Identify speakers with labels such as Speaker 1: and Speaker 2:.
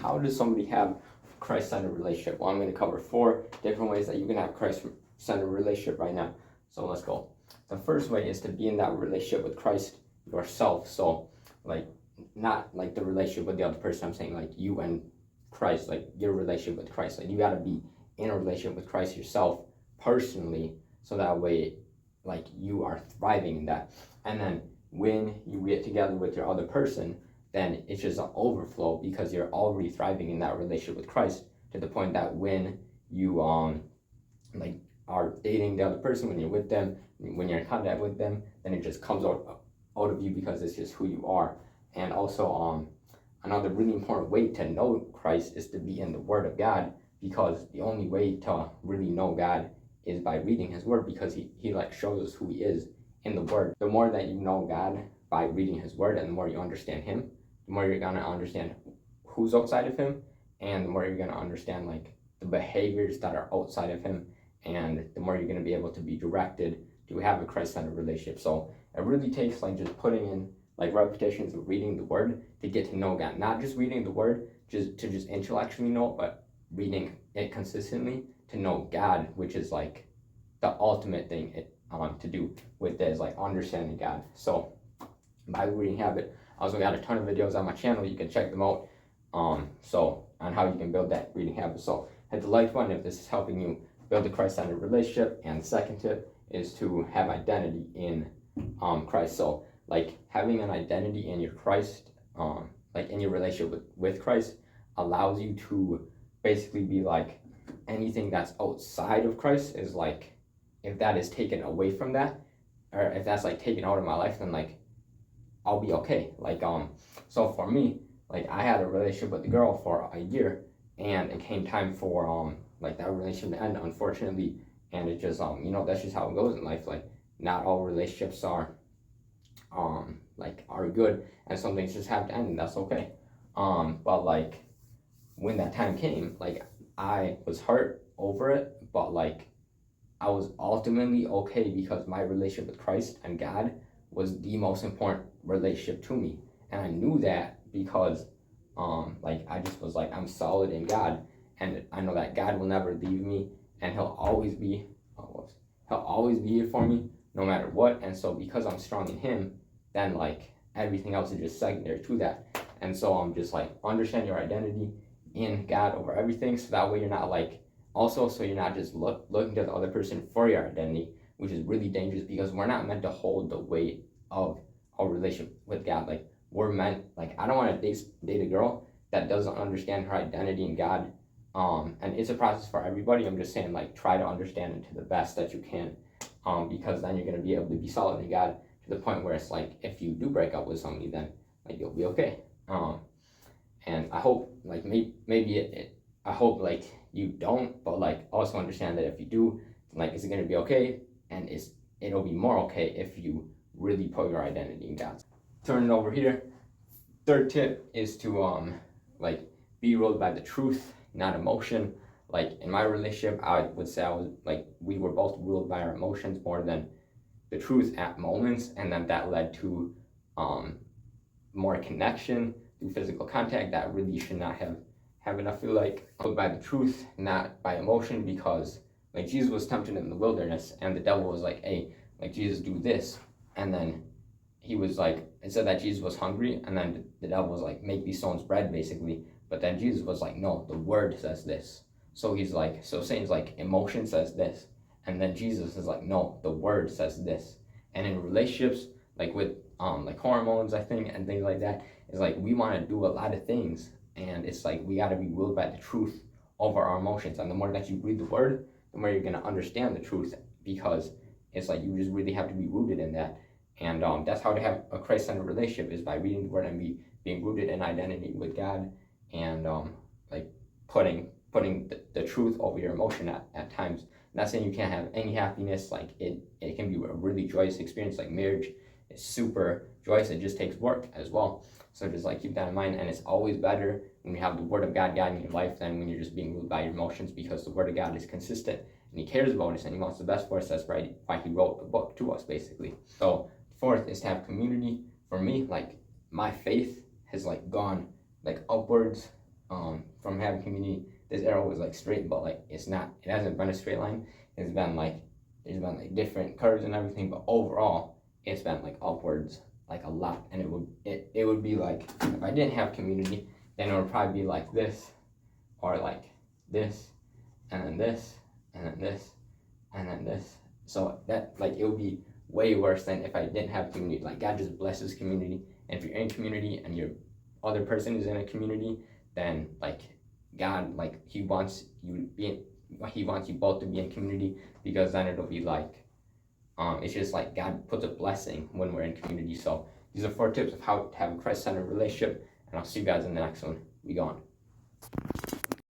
Speaker 1: how does somebody have a Christ-centered relationship? Well, I'm going to cover 4 different ways that you can have a Christ-centered relationship right now. So let's go. The first way is to be in that relationship with Christ yourself. So like, not like the relationship with the other person. I'm saying like you and Christ, like your relationship with Christ. Like you got to be in a relationship with Christ yourself personally, so that way like you are thriving in that. And then when you get together with your other person, then it's just an overflow because you're already thriving in that relationship with Christ, to the point that when you like are dating the other person, when you're with them, when you're in contact with them, then it just comes out of you because it's just who you are. And also another really important way to know Christ is to be in the Word of God, because the only way to really know God is by reading His Word, because he like shows us who He is in the Word. The more that you know God by reading His Word, and the more you understand Him, the more you're gonna understand who's outside of Him, and the more you're gonna understand like the behaviors that are outside of Him, and the more you're gonna be able to be directed to have a Christ-centered relationship. So it really takes like just putting in like repetitions of reading the Word to get to know God. Not just reading the Word just to just intellectually know, but reading it consistently to know God, which is like the ultimate thing to do with this, like understanding God. So by reading habit, I also got a ton of videos on my channel. You can check them out. So on how you can build that reading habit. So hit the like button if this is helping you build a Christ-centered relationship. And the second tip is to have identity in Christ. So like having an identity in your Christ, like in your relationship with Christ, allows you to basically be like, anything that's outside of Christ is like, if that is taken away from that, or if that's like taken out of my life, then like I'll be okay. Like so for me, like I had a relationship with the girl for a year, and it came time for like that relationship to end, unfortunately. And it just you know, that's just how it goes in life. Like not all relationships are like are good, and some things just have to end, and that's okay. But like when that time came, like I was hurt over it, but like I was ultimately okay, because my relationship with Christ and God was the most important relationship to me. And I knew that because like I just was like, I'm solid in God, and I know that God will never leave me, and he'll always be here for me no matter what. And so because I'm strong in Him, then like everything else is just secondary to that. And so I'm just like, understand your identity in God over everything, so that way you're not like, also so you're not just looking to the other person for your identity, which is really dangerous, because we're not meant to hold the weight of our relationship with God. Like we're meant, like I don't want to date a girl that doesn't understand her identity in God. And it's a process for everybody. I'm just saying, like, try to understand it to the best that you can, because then you're going to be able to be solid in God, to the point where it's like, if you do break up with somebody, then like you'll be okay. And I hope like I hope like you don't, but like also understand that if you do, like it's going to be okay, and it'll be more okay if you really put your identity in God. Turn it over here. Third tip is to like be ruled by the truth, not emotion. Like in my relationship, I would say we were both ruled by our emotions more than the truth at moments, and then that led to more connection through physical contact that really should not have enough. Feel like ruled by the truth, not by emotion, because like Jesus was tempted in the wilderness, and the devil was like, hey, like Jesus, do this. And then he was like, it said that Jesus was hungry, and then the devil was like, make these stones bread, basically. But then Jesus was like, no, the word says this. So he's like, so Satan's like, emotion says this, and then Jesus is like, no, the word says this. And in relationships, like with like hormones, I think, and things like that, it's like we want to do a lot of things, and it's like we got to be ruled by the truth over our emotions. And the more that you read the word, the more you're going to understand the truth, because it's like you just really have to be rooted in that. And that's how to have a Christ-centered relationship, is by reading the word and being rooted in identity with God, and like putting the truth over your emotion at times. I'm not saying you can't have any happiness. Like it can be a really joyous experience. Like marriage is super joyous. It just takes work as well. So just like keep that in mind. And it's always better when you have the Word of God guiding your life than when you're just being ruled by your emotions, because the Word of God is consistent, and He cares about us, and He wants the best for us. That's why He wrote the book to us, basically. So fourth is to have community. For me, like my faith has like gone like upwards from having community, this arrow was like straight, but like it's not. It hasn't been a straight line. It's been like there's been like different curves and everything, but overall, it's been like upwards like a lot. And it would be like if I didn't have community, then it would probably be like this, or like this, and then this, and then this, and then this. So that like it would be way worse than if I didn't have community. Like God just blesses community, and if you're in community and your other person is in a community, then like God, like He wants you both to be in community, because then it'll be like it's just like God puts a blessing when we're in community. So these are 4 tips of how to have a Christ-centered relationship, and I'll see you guys in the next one. We gone.